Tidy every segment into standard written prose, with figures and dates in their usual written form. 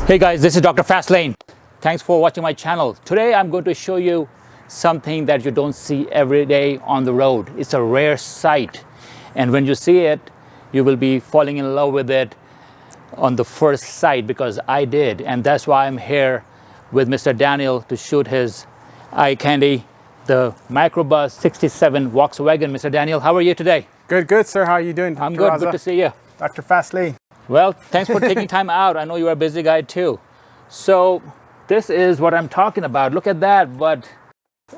Hey guys, this is Dr. Fastlane. Thanks for watching my channel. Today I'm going to show you something that you don't see every day on the road. It's a rare sight. And when you see it, you will be falling in love with it on the first sight, because I did. And that's why I'm here with Mr. Daniel to shoot his eye candy, the MicroBus 67 Volkswagen. Mr. Daniel, how are you today? Good, sir. How are you doing, Dr. I'm good. Raza? Good to see you. Dr. Fastlane. Well, thanks for taking time out. I know you're a busy guy too. So this is what I'm talking about. Look at that. But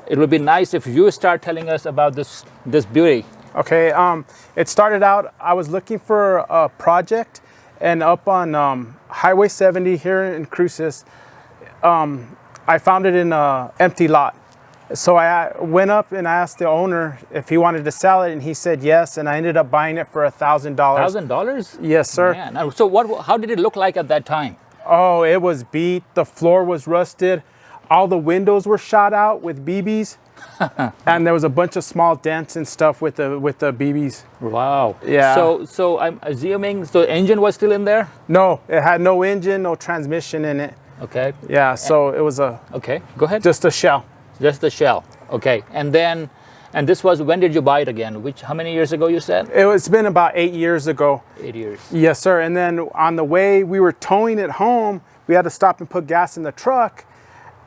it would be nice if you start telling us about this beauty. Okay. It started out, I was looking for a project, and up on Highway 70 here in Cruces, I found it in an empty lot. So I went up and asked the owner if he wanted to sell it, and he said yes, and I ended up buying it for $1,000. $1,000? Yes, sir. Man. So how did it look like at that time? Oh, it was beat. The floor was rusted. All the windows were shot out with BBs. And there was a bunch of small dents and stuff with the BBs. Wow. Yeah. So I'm assuming the engine was still in there? No, it had no engine, no transmission in it. Okay. Yeah, so it was Okay, go ahead. just a shell. Just the shell. Okay. And this was, when did you buy it again? How many years ago you said? It's been about 8 years ago. 8 years. Yes, sir. And then on the way we were towing it home, we had to stop and put gas in the truck.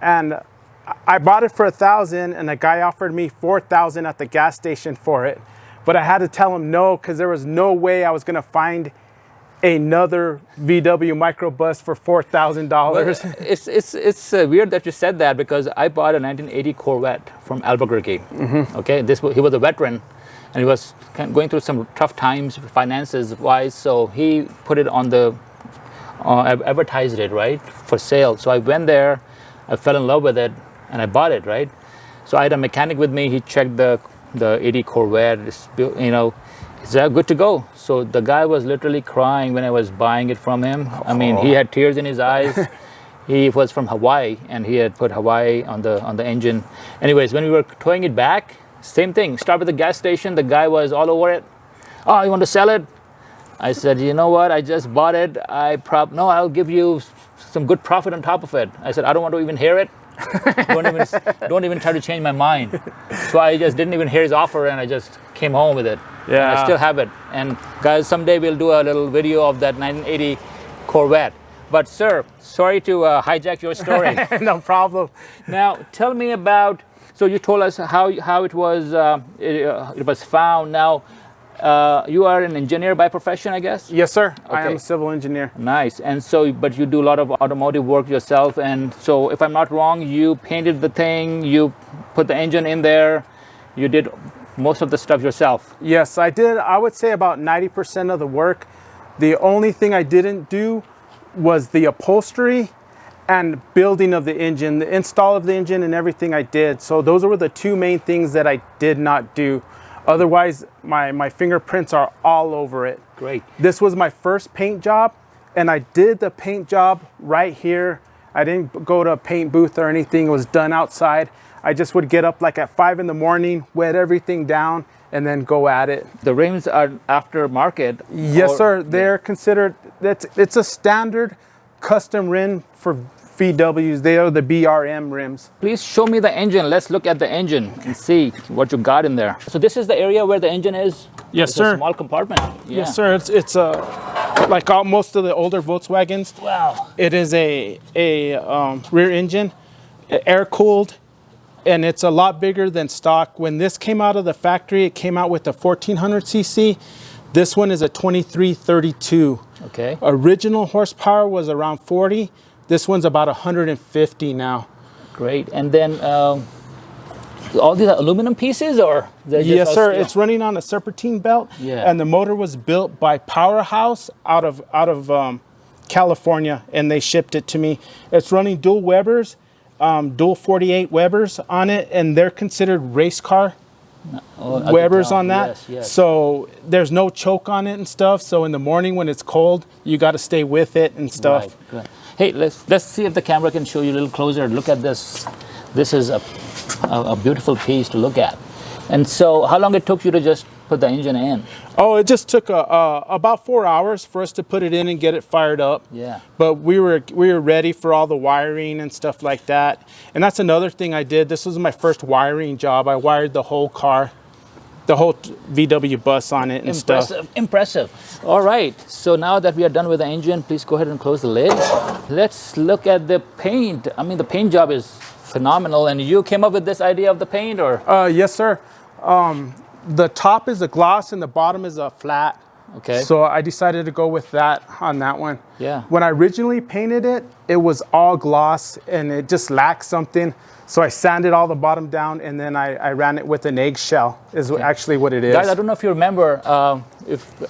And I bought it for $1,000, and a guy offered me $4,000 at the gas station for it. But I had to tell him no, because there was no way I was going to find another VW MicroBus for $4,000. Well, it's weird that you said that, because I bought a 1980 Corvette from Albuquerque. Mm-hmm. Okay, he was a veteran, and he was going through some tough times finances wise. So he put it on the advertised it, right, for sale. So I went there, I fell in love with it, and I bought it, right. So I had a mechanic with me. He checked the 80 Corvette. It's, is that good to go? So the guy was literally crying when I was buying it from him. I mean, he had tears in his eyes. He was from Hawaii, and he had put Hawaii on the engine. Anyways, when we were towing it back, same thing. Stopped at the gas station. The guy was all over it. Oh, you want to sell it? I said, you know what? I just bought it. No, I'll give you some good profit on top of it. I said, I don't want to even hear it. don't even try to change my mind. So I just didn't even hear his offer, and I just came home with it. Yeah. And I still have it. And guys, someday we'll do a little video of that 1980 Corvette. But sir, sorry to hijack your story. No problem. Now tell me about. So you told us how it was found. Now you are an engineer by profession, I guess. Yes, sir. Okay. I am a civil engineer. Nice. And so, but you do a lot of automotive work yourself. And so, if I'm not wrong, you painted the thing, you put the engine in there, you did most of the stuff yourself. Yes, I did. I would say about 90% of the work. The only thing I didn't do was the upholstery and building of the engine, the install of the engine, and everything I did. So those were the two main things that I did not do. Otherwise, my fingerprints are all over it. Great. This was my first paint job, and I did the paint job right here. I didn't go to a paint booth or anything. It was done outside. I just would get up like at 5 in the morning, wet everything down, and then go at it. The rims are aftermarket? Yes, sir. They're considered, it's a standard custom rim for VWs. They are the BRM rims. Please show me the engine. Let's look at the engine and see what you got in there. So this is the area where the engine is? Yes, it's sir. A small compartment. Yeah. Yes, sir. It's like most of the older Volkswagens. Wow. It is a rear engine, air cooled, and it's a lot bigger than stock. When this came out of the factory, it came out with a 1400 cc. This one is a 2332. Okay. Original horsepower was around 40. This one's about 150 now. Great. And then all these are aluminum pieces, or? Yes, sir. It's running on a serpentine belt. Yeah. And the motor was built by Powerhouse out of California, and they shipped it to me. It's running dual Webers, dual 48 Webers on it, and they're considered race car Webers on that. Yes, yes. So there's no choke on it and stuff. So in the morning when it's cold, you got to stay with it and stuff. Right. Hey, let's see if the camera can show you a little closer. Look at this. This is a beautiful piece to look at. And so how long it took you to just put the engine in? Oh, it just took about 4 hours for us to put it in and get it fired up. Yeah. But we were ready for all the wiring and stuff like that. And that's another thing I did. This was my first wiring job. I wired the whole car, the whole VW bus on it and stuff. Impressive. All right. So now that we are done with the engine, please go ahead and close the lid. Let's look at the paint. I mean, the paint job is phenomenal. And you came up with this idea of the paint, or? Yes, sir. The top is a gloss and the bottom is a flat. Okay. So I decided to go with that on that one. Yeah. When I originally painted it, it was all gloss and it just lacked something. So I sanded all the bottom down and then I ran it with an eggshell is actually what it is. Guys, I don't know if you remember,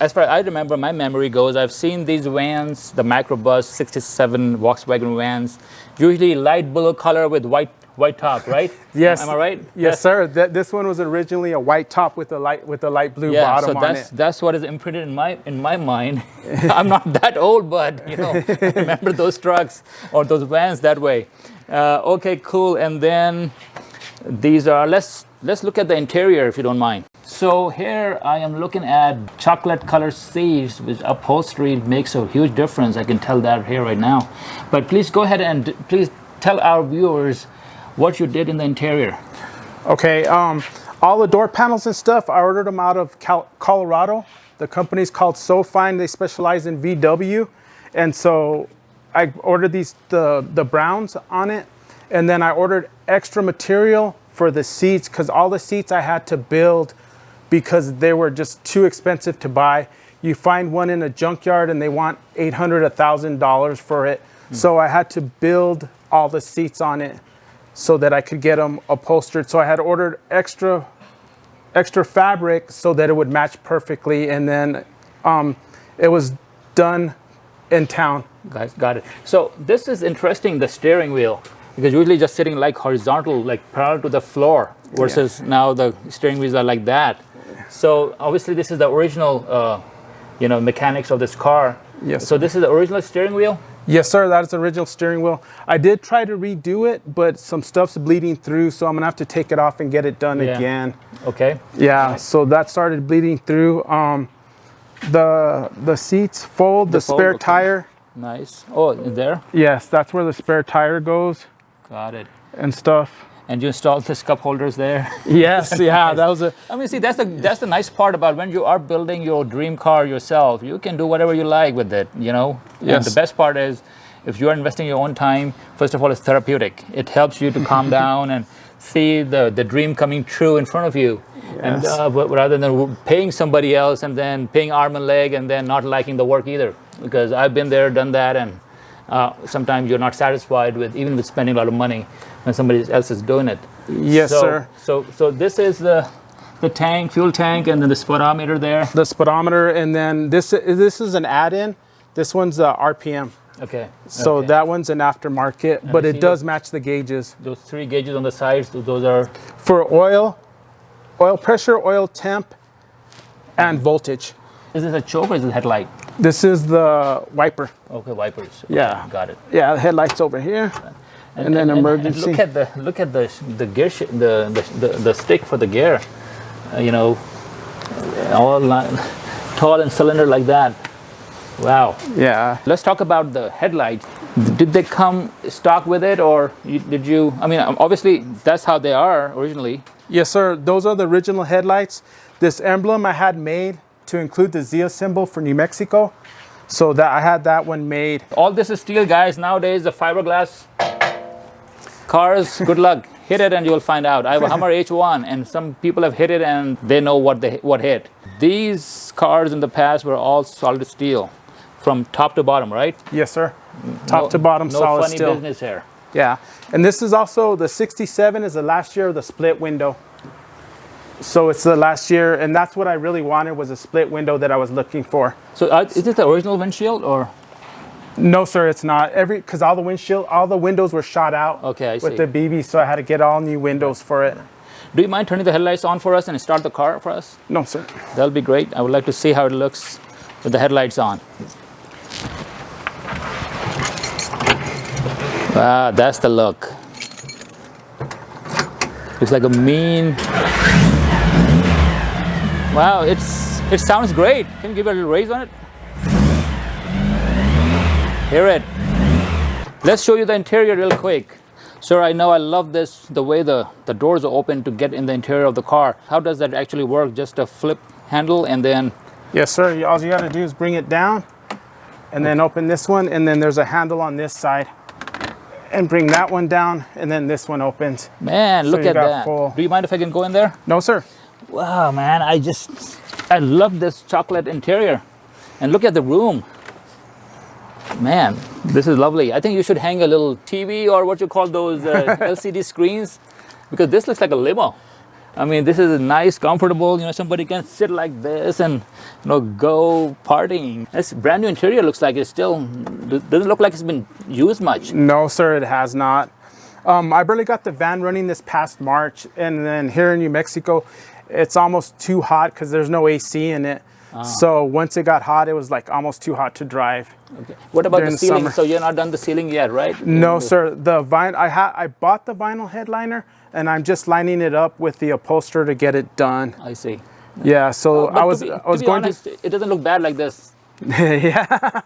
as far as I remember, my memory goes, I've seen these vans, the MicroBus 67 Volkswagen vans, usually light blue color with white top, right? Yes. Am I right? Yes, sir. This one was originally a white top with a light blue bottom on it. That's what is imprinted in my mind. I'm not that old, but you know, I remember those trucks or those vans that way. Okay, cool. And then these are, let's look at the interior if you don't mind. So here I am looking at chocolate colored seats, which upholstery makes a huge difference. I can tell that here right now. But please go ahead and please tell our viewers what you did in the interior. Okay, all the door panels and stuff, I ordered them out of Colorado. The company's called SoFine. They specialize in VW. And so I ordered the browns on it. And then I ordered extra material for the seats because all the seats I had to build because they were just too expensive to buy. You find one in a junkyard and they want $800, $1,000 for it. So I had to build all the seats on it so that I could get them upholstered. So I had ordered extra fabric so that it would match perfectly. And then it was done in town. Guys, got it. So this is interesting, the steering wheel, because usually just sitting like horizontal, like parallel to the floor, versus now the steering wheels are like that. So obviously this is the original, mechanics of this car. Yes. So this is the original steering wheel? Yes, sir. That is the original steering wheel. I did try to redo it, but some stuff's bleeding through, so I'm gonna have to take it off and get it done again. Okay. Yeah. So that started bleeding through. The seats fold. The spare tire. Nice. Oh, there? Yes, that's where the spare tire goes. Got it. And stuff. And you installed this cup holders there? Yes, yeah, that was a... I mean, see, that's the nice part about when you are building your dream car yourself. You can do whatever you like with it, you know? Yes. And the best part is, if you are investing your own time, first of all, it's therapeutic. It helps you to calm down and see the dream coming true in front of you. Yes. And rather than paying somebody else and then paying arm and leg and then not liking the work either. Because I've been there, done that, and sometimes you're not satisfied with even with spending a lot of money when somebody else is doing it. Yes, sir. So this is the tank, fuel tank, and then the speedometer there. The speedometer, and then this is an add-in. This one's the RPM. Okay. So that one's an aftermarket, but it does match the gauges. Those 3 gauges on the sides, those are for oil pressure, oil temp, and voltage. Is this a choke or is it headlight? This is the wiper. Okay, wipers. Okay, Yeah, got it. Yeah, the headlights over here, and then emergency. And look at the gear, the stick for the gear. All tall and cylinder like that. Wow. Yeah. Let's talk about the headlights. Did they come stock with it, or did you? I mean, obviously that's how they are originally. Yes, sir. Those are the original headlights. This emblem I had made to include the Zia symbol for New Mexico. So that I had that one made. All this is steel, guys. Nowadays, the fiberglass cars, good luck. Hit it and you'll find out. I have a Hummer H1 and some people have hit it and they know what hit. These cars in the past were all solid steel from top to bottom, right? Yes, sir. Top to bottom solid steel. No funny business here. Yeah. And this is also, the 67 is the last year of the split window. So it's the last year, and that's what I really wanted, was a split window that I was looking for. So is it the original windshield or? No, sir, it's not. Because all the windows were shot out. Okay, I see. With the BB, so I had to get all new windows for it. Do you mind turning the headlights on for us and start the car for us? No, sir. That'll be great. I would like to see how it looks with the headlights on. Wow, that's the look. Looks like a mean Wow, it sounds great. Can you give it a little raise on it? Hear it. Let's show you the interior real quick. Sir, I know I love this, the way the doors are open to get in the interior of the car. How does that actually work? Just a flip handle and then... Yes, sir. All you got to do is bring it down and then open this one. And then there's a handle on this side. And bring that one down, and then this one opens. Man, look at that. Full... Do you mind if I can go in there? No, sir. Wow, man, I love this chocolate interior. And look at the room. Man, this is lovely. I think you should hang a little TV or what you call those LCD screens, because this looks like a limo. I mean, this is nice, comfortable. You know, somebody can sit like this and, you know, go partying. This brand new interior looks like it still doesn't look like it's been used much. No, sir, it has not. I barely got the van running this past March, and then here in New Mexico, it's almost too hot because there's no AC in it. So once it got hot, it was like almost too hot to drive. Okay. What about the ceiling? So you're not done the ceiling yet, right? No, sir. The vinyl, I bought the vinyl headliner, and I'm just lining it up with the upholsterer to get it done. I see. Yeah. So I was to be going honest, it doesn't look bad like this. Yeah.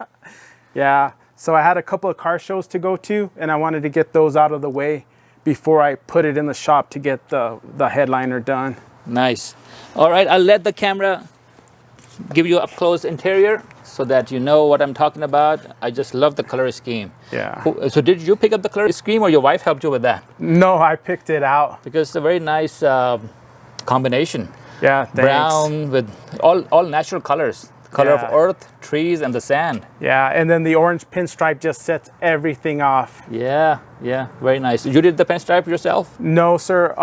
Yeah. So I had a couple of car shows to go to, and I wanted to get those out of the way before I put it in the shop to get the headliner done. Nice. All right, I'll let the camera give you up close interior so that you know what I'm talking about. I just love the color scheme. Yeah. So did you pick up the color scheme, or your wife helped you with that? No, I picked it out. Because it's a very nice combination. Yeah, thanks. Brown with all natural colors. Color of earth, trees, and the sand. Yeah, and then the orange pinstripe just sets everything off. Yeah, very nice. You did the pinstripe yourself? No, sir.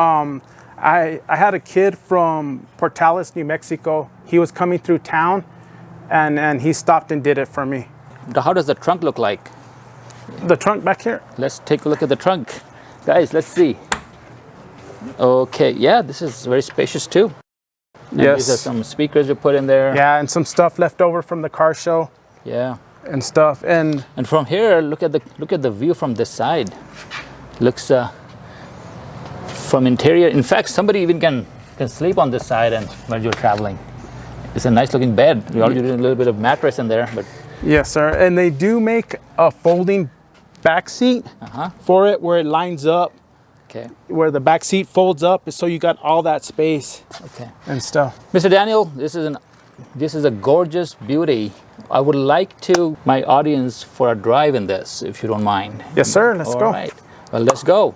I had a kid from Portales, New Mexico. He was coming through town, and he stopped and did it for me. How does the trunk look like? The trunk back here? Let's take a look at the trunk. Guys, let's see. Okay, yeah, this is very spacious too. And yes. These are some speakers you put in there. Yeah, and some stuff left over from the car show. Yeah. And stuff. And from here, look at the view from this side. Looks from interior. In fact, somebody even can sleep on this side and when you're traveling. It's a nice looking bed. You already did a little bit of mattress in there, but yes, sir. And they do make a folding back seat for it where it lines up. Okay. Where the back seat folds up, so you got all that space. Okay. And stuff. Mr. Daniel, this is a gorgeous beauty. I would like my audience for a drive in this, if you don't mind. Yes, sir. Let's go. All right. Well, let's go.